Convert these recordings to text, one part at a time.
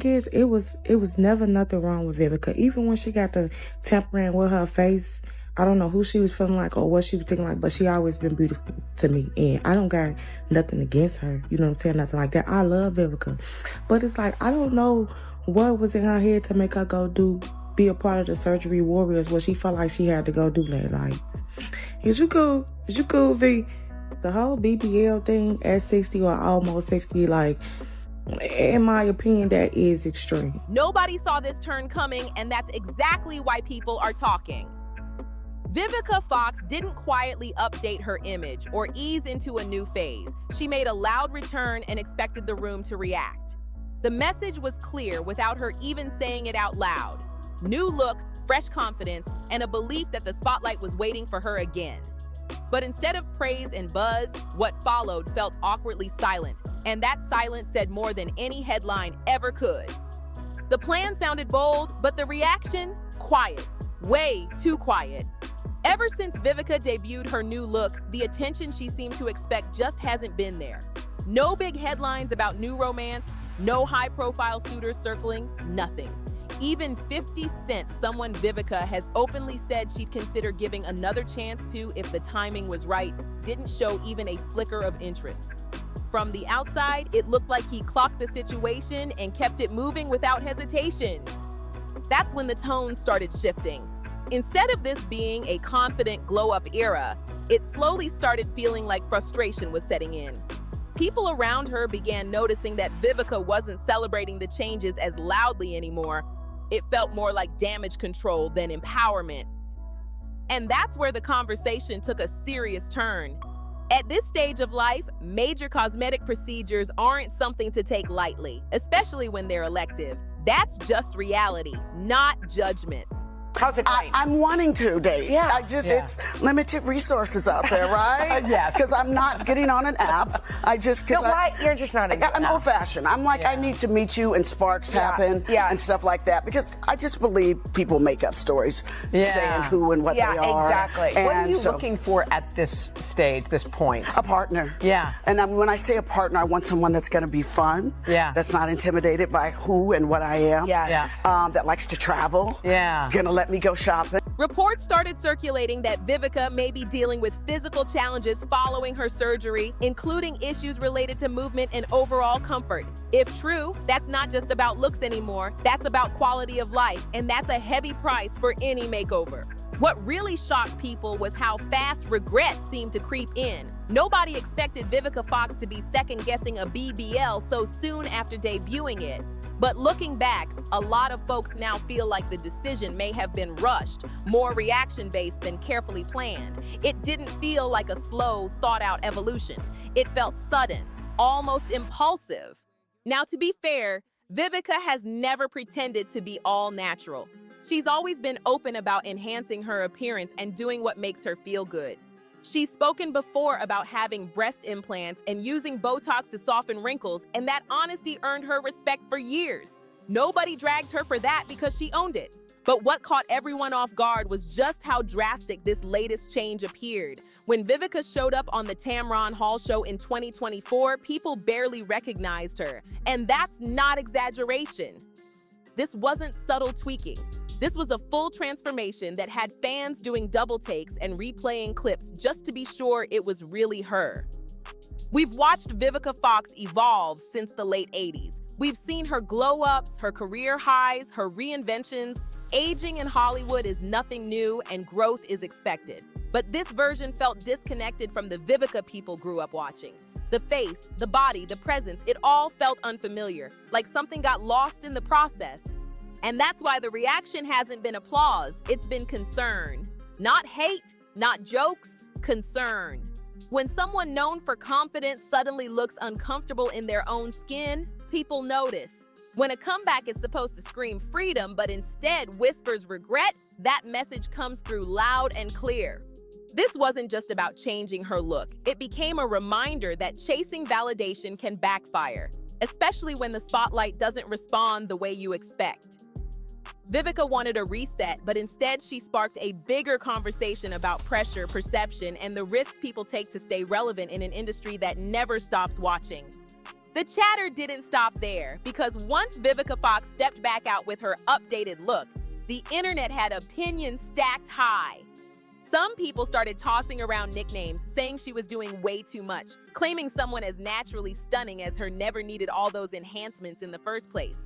thing is, it was never nothing wrong with Vivica. Even when she got the tampering with her face, I don't know who she was feeling like or what she was thinking like, but she always been beautiful to me. And I don't got nothing against her. You know what I'm saying? Nothing like that. I love Vivica. But it's like, I don't know what was in her head to make her be a part of the Surgery Warriors where she felt like she had to go do that. Like, is you cool, V? The whole BBL thing at 60 or almost 60, like, in my opinion, that is extreme. Nobody saw this turn coming, and that's exactly why people are talking. Vivica Fox didn't quietly update her image or ease into a new phase. She made a loud return and expected the room to react. The message was clear without her even saying it out loud. New look, fresh confidence, and a belief that the spotlight was waiting for her again. But instead of praise and buzz, what followed felt awkwardly silent, and that silence said more than any headline ever could. The plan sounded bold, but the reaction? Quiet. Way too quiet. Ever since Vivica debuted her new look, the attention she seemed to expect just hasn't been there. No big headlines about new romance, no high-profile suitors circling, nothing. Even 50 Cent, someone Vivica has openly said she'd consider giving another chance to if the timing was right, didn't show even a flicker of interest. From the outside, it looked like he clocked the situation and kept it moving without hesitation. That's when the tone started shifting. Instead of this being a confident glow-up era, it slowly started feeling like frustration was setting in. People around her began noticing that Vivica wasn't celebrating the changes as loudly anymore. It felt more like damage control than empowerment. And that's where the conversation took a serious turn. At this stage of life, major cosmetic procedures aren't something to take lightly, especially when they're elective. That's just reality, not judgment. How's it going? I'm wanting to, Dave. Yeah. It's limited resources out there, right? Yes. Because I'm not getting on an app. Why? You're just not into I'm old-fashioned. I'm like, I need to meet you and sparks happen and stuff like that because I just believe people make up stories saying who and what they are. Yeah, exactly. And what are you looking for at this stage, this point? A partner. Yeah. And when I say a partner, I want someone that's going to be fun. Yeah. That's not intimidated by who and what I am. Yeah. That likes to travel. Yeah. Going to let me go shopping. Reports started circulating that Vivica may be dealing with physical challenges following her surgery, including issues related to movement and overall comfort. If true, that's not just about looks anymore, that's about quality of life, and that's a heavy price for any makeover. What really shocked people was how fast regret seemed to creep in. Nobody expected Vivica Fox to be second-guessing a BBL so soon after debuting it. But looking back, a lot of folks now feel like the decision may have been rushed, more reaction-based than carefully planned. It didn't feel like a slow, thought-out evolution. It felt sudden, almost impulsive. Now, to be fair, Vivica has never pretended to be all natural. She's always been open about enhancing her appearance and doing what makes her feel good. She's spoken before about having breast implants and using Botox to soften wrinkles, and that honesty earned her respect for years. Nobody dragged her for that because she owned it. But what caught everyone off guard was just how drastic this latest change appeared. When Vivica showed up on the Tamron Hall show in 2024, people barely recognized her. And that's not exaggeration. This wasn't subtle tweaking. This was a full transformation that had fans doing double takes and replaying clips just to be sure it was really her. We've watched Vivica Fox evolve since the late 80s. We've seen her glow-ups, her career highs, her reinventions. Aging in Hollywood is nothing new and growth is expected. But this version felt disconnected from the Vivica people grew up watching. The face, the body, the presence, it all felt unfamiliar, like something got lost in the process. And that's why the reaction hasn't been applause, it's been concern. Not hate, not jokes, concern. When someone known for confidence suddenly looks uncomfortable in their own skin, people notice. When a comeback is supposed to scream freedom but instead whispers regret, that message comes through loud and clear. This wasn't just about changing her look. It became a reminder that chasing validation can backfire, especially when the spotlight doesn't respond the way you expect. Vivica wanted a reset, but instead she sparked a bigger conversation about pressure, perception, and the risks people take to stay relevant in an industry that never stops watching. The chatter didn't stop there, because once Vivica Fox stepped back out with her updated look, the internet had opinions stacked high. Some people started tossing around nicknames, saying she was doing way too much, claiming someone as naturally stunning as her never needed all those enhancements in the first place.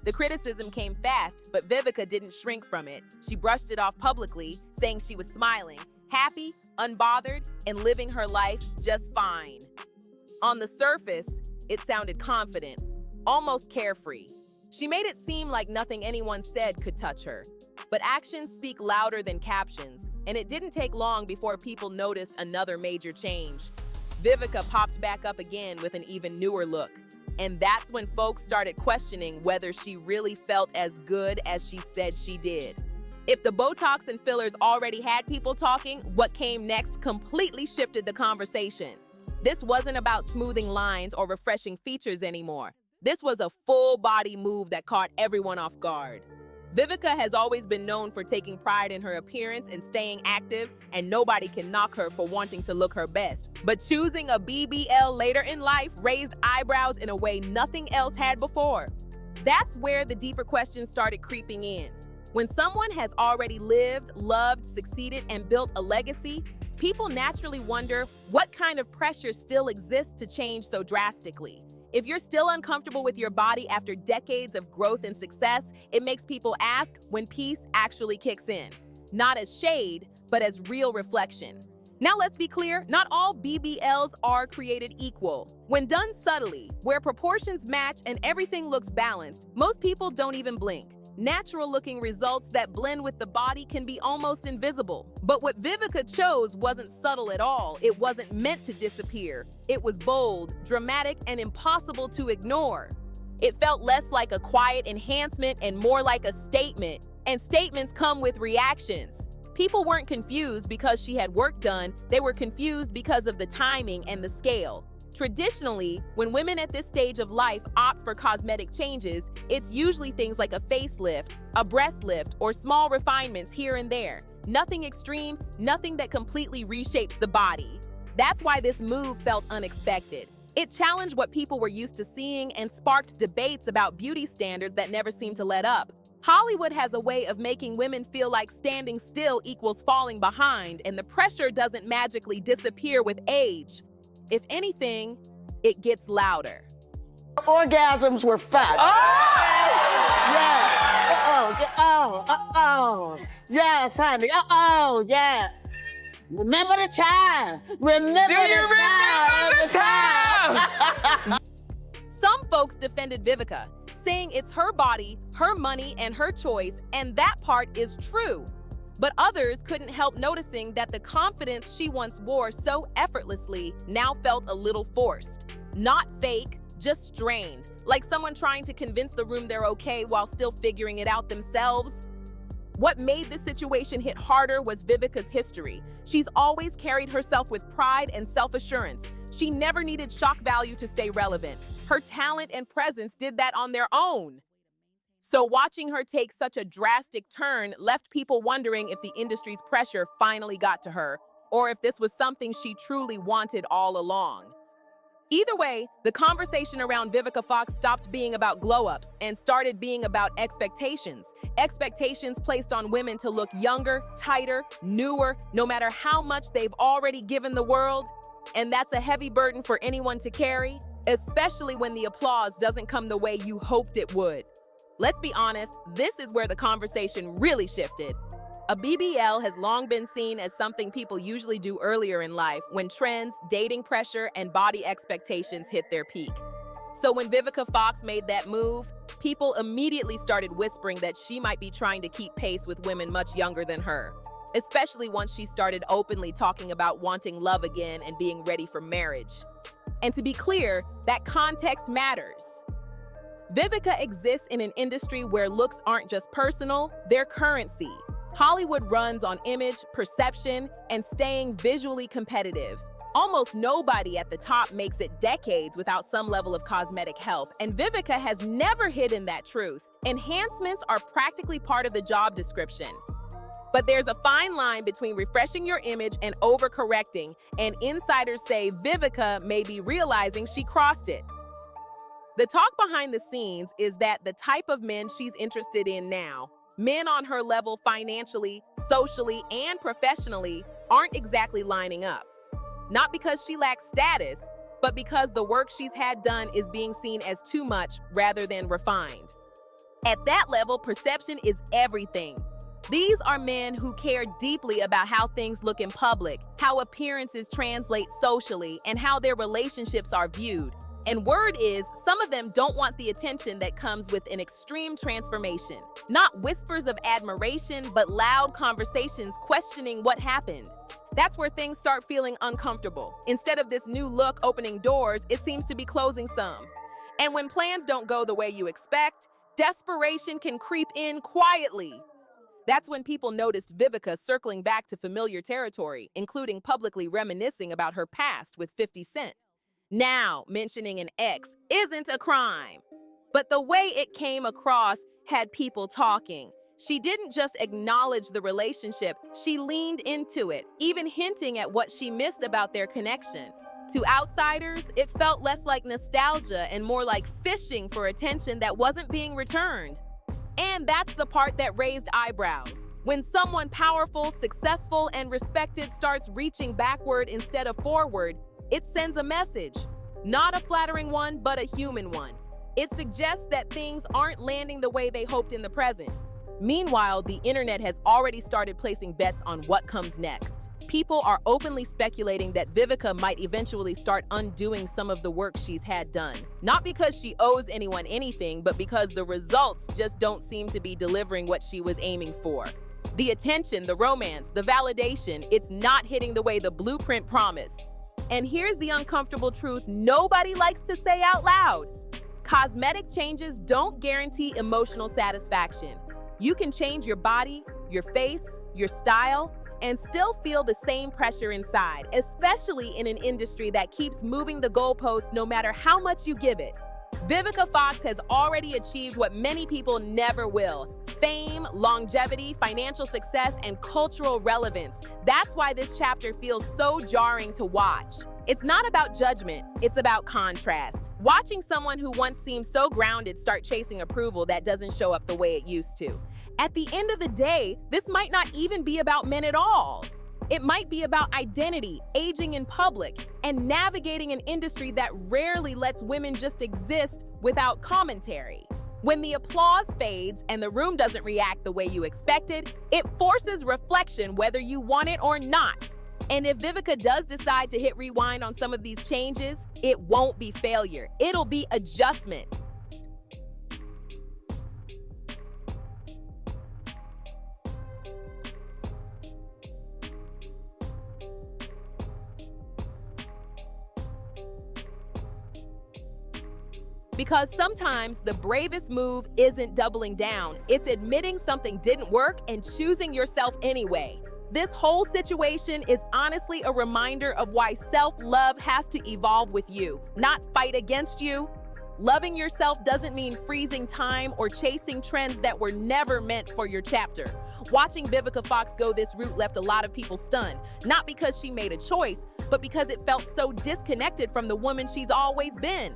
The criticism came fast, but Vivica didn't shrink from it. She brushed it off publicly, saying she was smiling, happy, unbothered, and living her life just fine. On the surface, it sounded confident, almost carefree. She made it seem like nothing anyone said could touch her. But actions speak louder than captions, and it didn't take long before people noticed another major change. Vivica popped back up again with an even newer look. And that's when folks started questioning whether she really felt as good as she said she did. If the Botox and fillers already had people talking, what came next completely shifted the conversation. This wasn't about smoothing lines or refreshing features anymore. This was a full-body move that caught everyone off guard. Vivica has always been known for taking pride in her appearance and staying active, and nobody can knock her for wanting to look her best. But choosing a BBL later in life raised eyebrows in a way nothing else had before. That's where the deeper questions started creeping in. When someone has already lived, loved, succeeded, and built a legacy, people naturally wonder what kind of pressure still exists to change so drastically. If you're still uncomfortable with your body after decades of growth and success, it makes people ask when peace actually kicks in. Not as shade, but as real reflection. Now let's be clear, not all BBLs are created equal. When done subtly, where proportions match and everything looks balanced, most people don't even blink. Natural-looking results that blend with the body can be almost invisible. But what Vivica chose wasn't subtle at all. It wasn't meant to disappear. It was bold, dramatic, and impossible to ignore. It felt less like a quiet enhancement and more like a statement. And statements come with reactions. People weren't confused because she had work done. They were confused because of the timing and the scale. Traditionally, when women at this stage of life opt for cosmetic changes, it's usually things like a facelift, a breast lift, or small refinements here and there. Nothing extreme, nothing that completely reshapes the body. That's why this move felt unexpected. It challenged what people were used to seeing and sparked debates about beauty standards that never seemed to let up. Hollywood has a way of making women feel like standing still equals falling behind, and the pressure doesn't magically disappear with age. If anything, it gets louder. Orgasms were fun. Yes, honey. Yeah. Remember the time. Remember the time. Some folks defended Vivica, saying it's her body, her money, and her choice, and that part is true. But others couldn't help noticing that the confidence she once wore so effortlessly now felt a little forced. Not fake, just strained, like someone trying to convince the room they're okay while still figuring it out themselves. What made this situation hit harder was Vivica's history. She's always carried herself with pride and self-assurance. She never needed shock value to stay relevant. Her talent and presence did that on their own. So watching her take such a drastic turn left people wondering if the industry's pressure finally got to her, or if this was something she truly wanted all along. Either way, the conversation around Vivica Fox stopped being about glow-ups and started being about expectations. Expectations placed on women to look younger, tighter, newer, no matter how much they've already given the world. And that's a heavy burden for anyone to carry, especially when the applause doesn't come the way you hoped it would. Let's be honest, this is where the conversation really shifted. A BBL has long been seen as something people usually do earlier in life when trends, dating pressure, and body expectations hit their peak. So when Vivica Fox made that move, people immediately started whispering that she might be trying to keep pace with women much younger than her, especially once she started openly talking about wanting love again and being ready for marriage. And to be clear, that context matters. Vivica exists in an industry where looks aren't just personal, they're currency. Hollywood runs on image, perception, and staying visually competitive. Almost nobody at the top makes it decades without some level of cosmetic help, and Vivica has never hidden that truth. Enhancements are practically part of the job description. But there's a fine line between refreshing your image and overcorrecting, and insiders say Vivica may be realizing she crossed it. The talk behind the scenes is that the type of men she's interested in now, men on her level financially, socially, and professionally, aren't exactly lining up. Not because she lacks status, but because the work she's had done is being seen as too much rather than refined. At that level, perception is everything. These are men who care deeply about how things look in public, how appearances translate socially, and how their relationships are viewed. And word is, some of them don't want the attention that comes with an extreme transformation. Not whispers of admiration, but loud conversations questioning what happened. That's where things start feeling uncomfortable. Instead of this new look opening doors, it seems to be closing some. And when plans don't go the way you expect, desperation can creep in quietly. That's when people noticed Vivica circling back to familiar territory, including publicly reminiscing about her past with 50 Cent. Now, mentioning an ex isn't a crime. But the way it came across had people talking. She didn't just acknowledge the relationship, she leaned into it, even hinting at what she missed about their connection. To outsiders, it felt less like nostalgia and more like fishing for attention that wasn't being returned. And that's the part that raised eyebrows. When someone powerful, successful, and respected starts reaching backward instead of forward, it sends a message. Not a flattering one, but a human one. It suggests that things aren't landing the way they hoped in the present. Meanwhile, the internet has already started placing bets on what comes next. People are openly speculating that Vivica might eventually start undoing some of the work she's had done. Not because she owes anyone anything, but because the results just don't seem to be delivering what she was aiming for. The attention, the romance, the validation, it's not hitting the way the blueprint promised. And here's the uncomfortable truth nobody likes to say out loud. Cosmetic changes don't guarantee emotional satisfaction. You can change your body, your face, your style, and still feel the same pressure inside, especially in an industry that keeps moving the goalposts no matter how much you give it. Vivica Fox has already achieved what many people never will: fame, longevity, financial success, and cultural relevance. That's why this chapter feels so jarring to watch. It's not about judgment, it's about contrast. Watching someone who once seemed so grounded start chasing approval that doesn't show up the way it used to. At the end of the day, this might not even be about men at all. It might be about identity, aging in public, and navigating an industry that rarely lets women just exist without commentary. When the applause fades and the room doesn't react the way you expected, it forces reflection whether you want it or not. And if Vivica does decide to hit rewind on some of these changes, it won't be failure. It'll be adjustment. Because sometimes the bravest move isn't doubling down, it's admitting something didn't work and choosing yourself anyway. This whole situation is honestly a reminder of why self-love has to evolve with you, not fight against you. Loving yourself doesn't mean freezing time or chasing trends that were never meant for your chapter. Watching Vivica Fox go this route left a lot of people stunned, not because she made a choice, but because it felt so disconnected from the woman she's always been.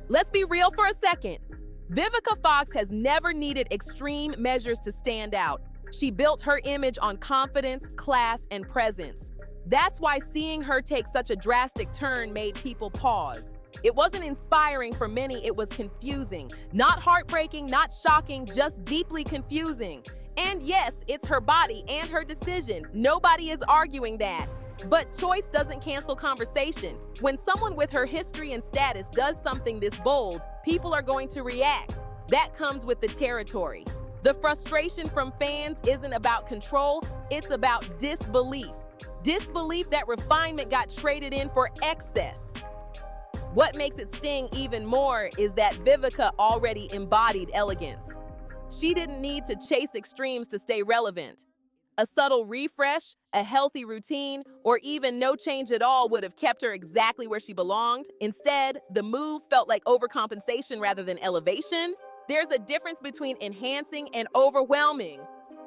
Let's be real for a second. Vivica Fox has never needed extreme measures to stand out. She built her image on confidence, class, and presence. That's why seeing her take such a drastic turn made people pause. It wasn't inspiring for many, it was confusing. Not heartbreaking, not shocking, just deeply confusing. And yes, it's her body and her decision. Nobody is arguing that. But choice doesn't cancel conversation. When someone with her history and status does something this bold, people are going to react. That comes with the territory. The frustration from fans isn't about control, it's about disbelief. Disbelief that refinement got traded in for excess. What makes it sting even more is that Vivica already embodied elegance. She didn't need to chase extremes to stay relevant. A subtle refresh, a healthy routine, or even no change at all would have kept her exactly where she belonged. Instead, the move felt like overcompensation rather than elevation. There's a difference between enhancing and overwhelming.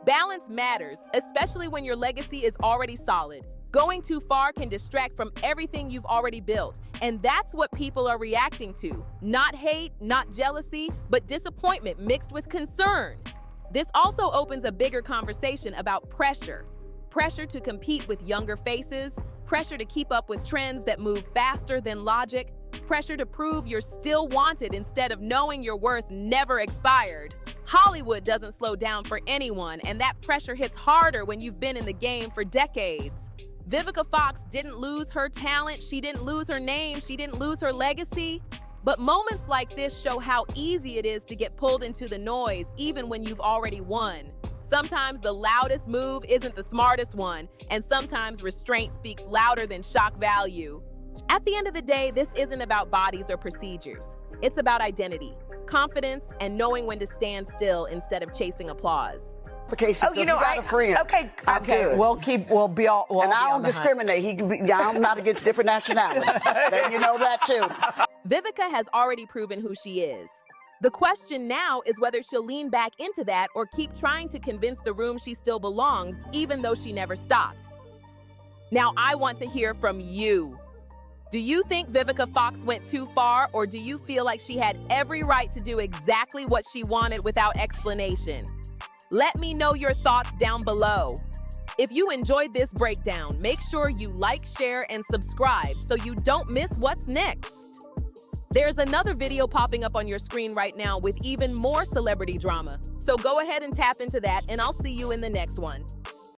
Balance matters, especially when your legacy is already solid. Going too far can distract from everything you've already built, and that's what people are reacting to. Not hate, not jealousy, but disappointment mixed with concern. This also opens a bigger conversation about pressure. Pressure to compete with younger faces, pressure to keep up with trends that move faster than logic, pressure to prove you're still wanted instead of knowing your worth never expired. Hollywood doesn't slow down for anyone, and that pressure hits harder when you've been in the game for decades. Vivica Fox didn't lose her talent, she didn't lose her name, she didn't lose her legacy. But moments like this show how easy it is to get pulled into the noise even when you've already won. Sometimes the loudest move isn't the smartest one, and sometimes restraint speaks louder than shock value. At the end of the day, this isn't about bodies or procedures. It's about identity, confidence, and knowing when to stand still instead of chasing applause. So you got a friend. Okay. We'll be all. And I don't discriminate. I'm not against different nationalities. You know that too. Vivica has already proven who she is. The question now is whether she'll lean back into that or keep trying to convince the room she still belongs, even though she never stopped. Now, I want to hear from you. Do you think Vivica Fox went too far, or do you feel like she had every right to do exactly what she wanted without explanation? Let me know your thoughts down below. If you enjoyed this breakdown, make sure you like, share, and subscribe so you don't miss what's next. There's another video popping up on your screen right now with even more celebrity drama. So go ahead and tap into that, and I'll see you in the next one.